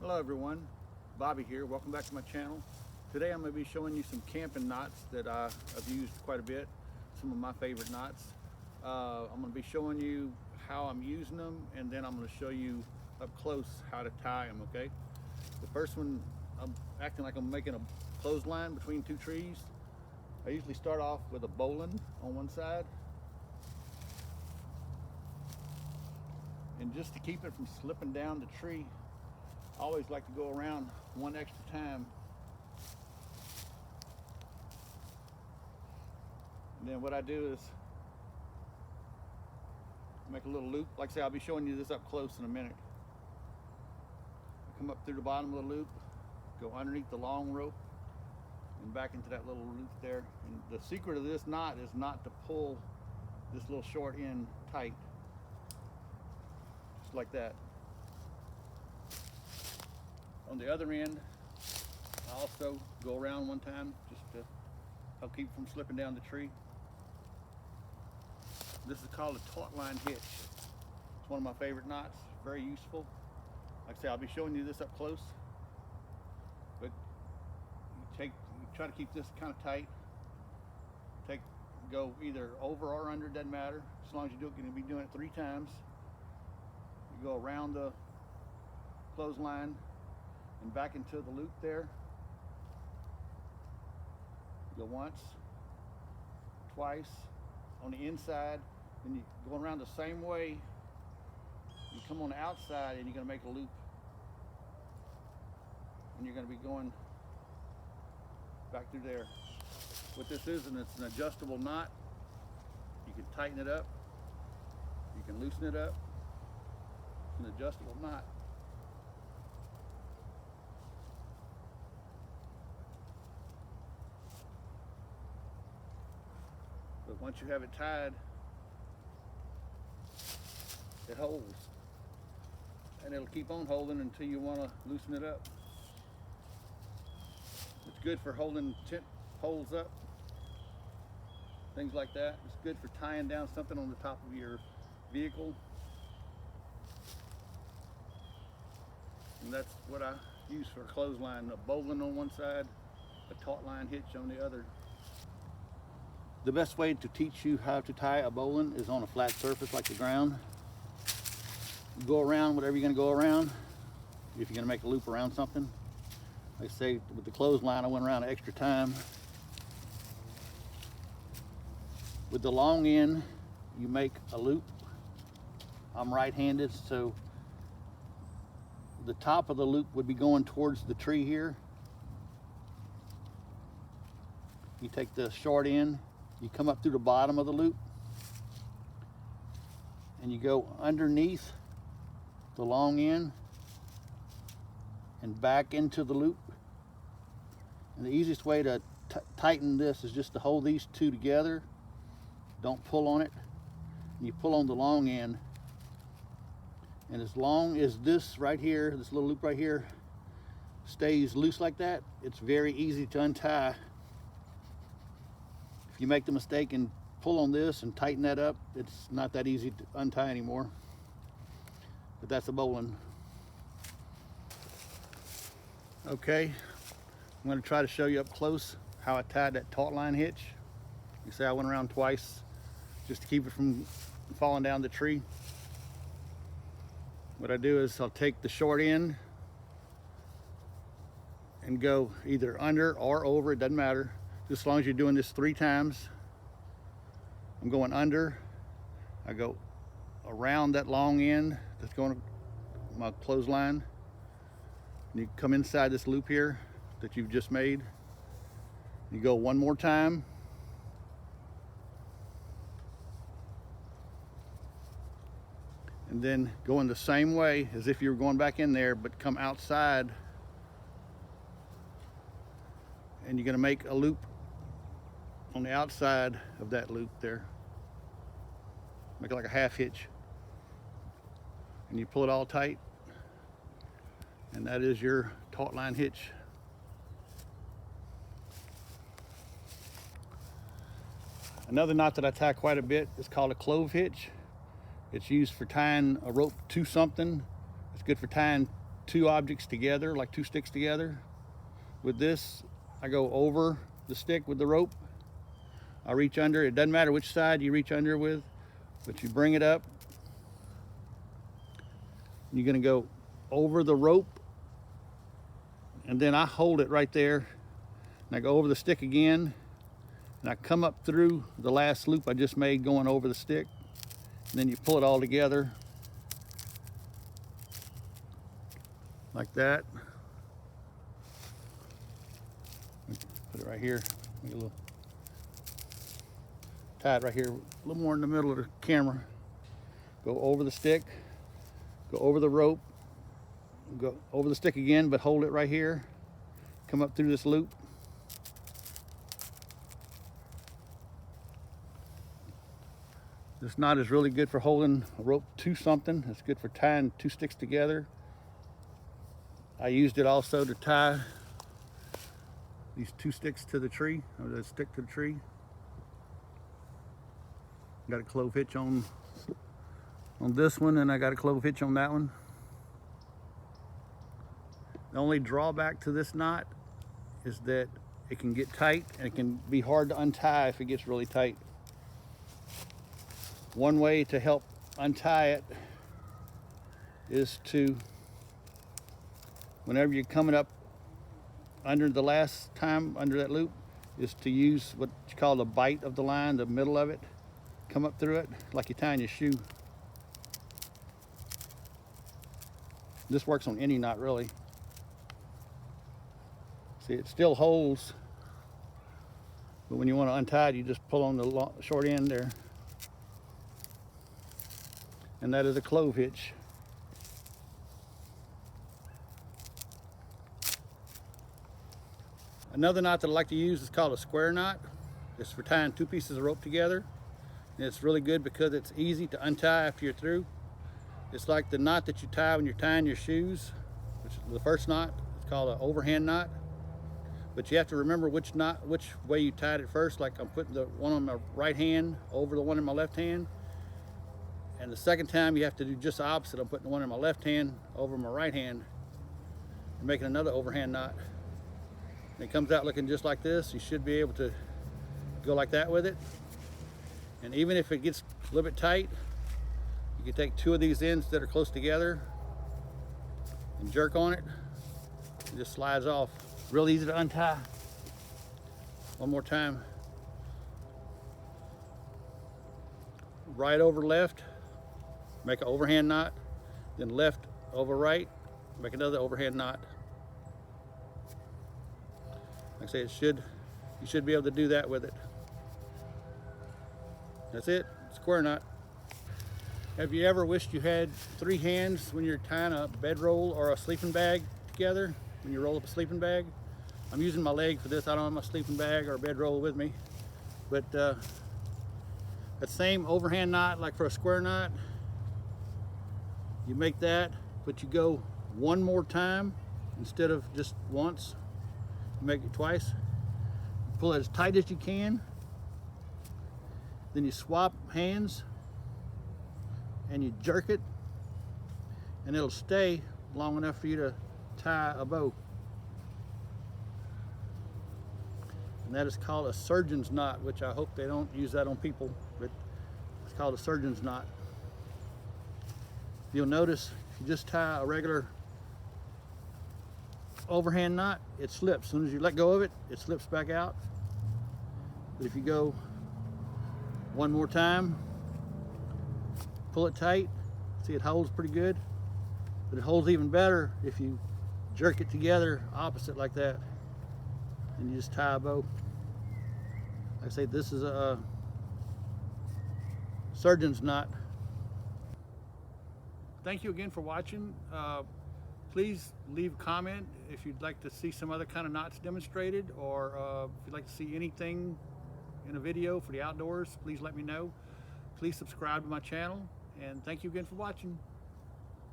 Hello everyone, Bobby here. Welcome back to my channel. Today I'm going to be showing you some camping knots that I've used quite a bit, some of my favorite knots. I'm going to be showing you how I'm using them, and then I'm going to show you up close how to tie them, okay? The first one, I'm acting like I'm making a clothesline between two trees. I usually start off with a bowline on one side. And just to keep it from slipping down the tree, I always like to go around one extra time. And then what I do is make a little loop. Like I say, I'll be showing you this up close in a minute. I come up through the bottom of the loop, go underneath the long rope, and back into that little loop there. And the secret of this knot is not to pull this little short end tight. Just like that. On the other end, I also go around one time just to help keep from slipping down the tree. This is called a taut line hitch. It's one of my favorite knots, very useful. Like I say, I'll be showing you this up close. But you try to keep this kind of tight. Go either over or under, doesn't matter. As long as you do it, you're going to be doing it 3 times. You go around the clothesline and back into the loop there. You go once, twice, on the inside, and you go around the same way. You come on the outside and you're going to make a loop, and you're going to be going back through there. What this is, and it's an adjustable knot. You can tighten it up, you can loosen it up. It's an adjustable knot. But once you have it tied, it holds. And it'll keep on holding until you want to loosen it up. It's good for holding tent poles up, things like that. It's good for tying down something on the top of your vehicle. And that's what I use for a clothesline: a bowline on one side, a taut line hitch on the other. The best way to teach you how to tie a bowline is on a flat surface like the ground. You go around whatever you're going to go around. If you're going to make a loop around something, like say with the clothesline, I went around an extra time. With the long end, you make a loop. I'm right-handed, so the top of the loop would be going towards the tree here. You take the short end, you come up through the bottom of the loop, and you go underneath the long end and back into the loop. And the easiest way to tighten this is just to hold these two together. Don't pull on it. And you pull on the long end. And as long as this right here, this little loop right here, stays loose like that, it's very easy to untie. If you make the mistake and pull on this and tighten that up, it's not that easy to untie anymore. But that's a bowline. Okay, I'm going to try to show you up close how I tied that taut line hitch. You see I went around twice just to keep it from falling down the tree. What I do is I'll take the short end and go either under or over, it doesn't matter. Just as long as you're doing this 3 times. I'm going under, I go around that long end that's going to my clothesline. And you come inside this loop here that you've just made. You go one more time. And then go in the same way as if you were going back in there, but come outside. And you're going to make a loop on the outside of that loop there. Make it like a half hitch. And you pull it all tight. And that is your taut line hitch. Another knot that I tie quite a bit is called a clove hitch. It's used for tying a rope to something. It's good for tying two objects together, like two sticks together. With this, I go over the stick with the rope. I reach under. It doesn't matter which side you reach under with, but you bring it up. You're gonna go over the rope, and then I hold it right there, and I go over the stick again, and I come up through the last loop I just made going over the stick, and then you pull it all together like that. Put it right here. Make a little, tie it right here, a little more in the middle of the camera. Go over the stick, go over the rope, go over the stick again, but hold it right here. Come up through this loop. This knot is really good for holding a rope to something. It's good for tying two sticks together. I used it also to tie these two sticks to the tree, or the stick to the tree. Got a clove hitch on this one, and I got a clove hitch on that one. The only drawback to this knot is that it can get tight, and it can be hard to untie if it gets really tight. One way to help untie it is to, whenever you're coming up under the last time under that loop, is to use what you call the bite of the line, the middle of it. Come up through it like you're tying your shoe. This works on any knot, really. See, it still holds, but when you want to untie it, you just pull on the short end there. And that is a clove hitch. Another knot that I like to use is called a square knot. It's for tying two pieces of rope together. And it's really good because it's easy to untie after you're through. It's like the knot that you tie when you're tying your shoes, which is the first knot. It's called an overhand knot. But you have to remember which way you tied it first. Like I'm putting the one on my right hand over the one in my left hand. And the second time you have to do just the opposite. I'm putting the one in my left hand over my right hand and making another overhand knot. And it comes out looking just like this. You should be able to go like that with it. And even if it gets a little bit tight, you can take two of these ends that are close together and jerk on it. It just slides off. Real easy to untie. One more time. Right over left, make an overhand knot. Then left over right, make another overhand knot. Like I say, you should be able to do that with it. That's it, square knot. Have you ever wished you had three hands when you're tying a bedroll or a sleeping bag together? When you roll up a sleeping bag? I'm using my leg for this. I don't have my sleeping bag or bedroll with me. But that same overhand knot, like for a square knot, you make that, but you go one more time instead of just once. You make it twice. Pull it as tight as you can. Then you swap hands and you jerk it, and it'll stay long enough for you to tie a bow. And that is called a surgeon's knot, which I hope they don't use that on people, but it's called a surgeon's knot. You'll notice if you just tie a regular overhand knot, it slips. As soon as you let go of it, it slips back out. But if you go one more time, pull it tight, see it holds pretty good, but it holds even better if you jerk it together opposite like that, and you just tie a bow. Like I say, this is a surgeon's knot. Thank you again for watching. Please leave a comment if you'd like to see some other kind of knots demonstrated, or if you'd like to see anything in a video for the outdoors, please let me know. Please subscribe to my channel, and thank you again for watching.